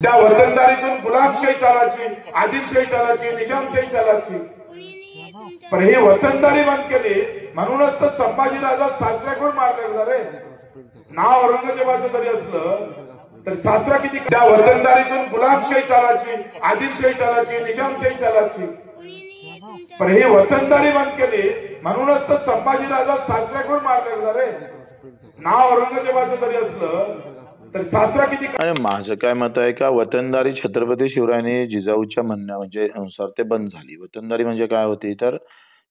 त्या वतनदारीतून गुलामशाही चालायची, आदिलशाही चालायची, निजामशाही चालायची. पण हे वतनदारी बंद केली म्हणूनच तर संभाजी राजा सासऱ्याकडून मारला गेला रे. नाव औरंगजेबाचं जरी असलं तर सासरा किती. त्या वतनदारीतून गुलामशाही चालायची, आदिलशाही चालायची, निजामशाही चालायची. पण हे वतनदारी बंद केली म्हणूनच तर संभाजी राजा सासऱ्याकडून मारला गेला रे. नाव औरंगजेबाचं जरी असलं तर सासरा किती. आणि माझं काय मत आहे का वतनदारी छत्रपती शिवरायांनी जिजाऊच्या म्हणण्या म्हणजे अनुसार ते बंद झाली. वतनदारी म्हणजे काय होती तर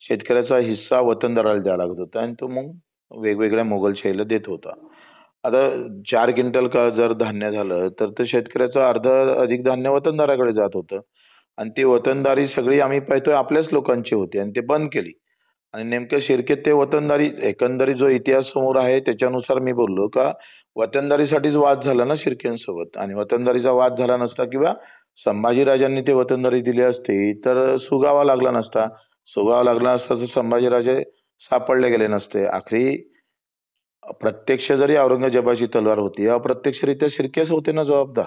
शेतकऱ्याचा हिस्सा वतनदाराला द्यावा लागत होता आणि तो मग वेगवेगळ्या मोगलशाहीला देत होता. आता 4 क्विंटल का जर धान्य झालं तर ते शेतकऱ्याचं अर्ध अधिक धान्य वतनदाराकडे जात होतं आणि ती वतनदारी सगळी आम्ही पाहतोय आपल्याच लोकांची होती आणि ते बंद केली. आणि नेमकं शिर्केत ते वतनदारी एकंदरीत जो इतिहास समोर आहे त्याच्यानुसार मी बोललो का वतनदारीसाठीच वाद झाला ना शिर्केंसोबत. आणि वतनदारीचा वाद झाला नसता किंवा संभाजीराजांनी ते वतनदारी दिली असती तर सुगावा लागला नसता. सुगावा लागला असता तर संभाजीराजे सापडले गेले नसते. आखरी प्रत्यक्ष जरी औरंगजेबाची तलवार होती अप्रत्यक्षरित्या शिर्केच होते ना जबाबदार.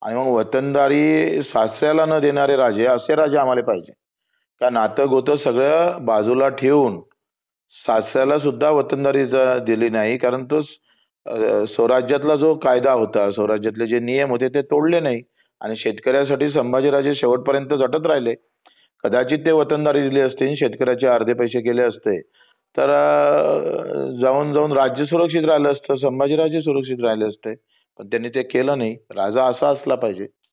आणि मग वतनदारी सासऱ्याला न देणारे राजे असे राजे आम्हाला पाहिजे का नातं गोतं सगळं बाजूला ठेवून सासऱ्याला सुद्धा वतनदारी दिली नाही. कारण तो स्वराज्यातला जो कायदा होता स्वराज्यातले जे नियम होते ते तोडले नाही आणि शेतकऱ्यासाठी संभाजीराजे शेवटपर्यंत झटत राहिले. कदाचित ते वतनदारी दिली असते शेतकऱ्याचे अर्धे पैसे केले असते तर जाऊन जाऊन राज्य सुरक्षित राहिलं असतं, संभाजीराजे सुरक्षित राहिले असते. पण त्यांनी ते केलं नाही. राजा असा असला पाहिजे.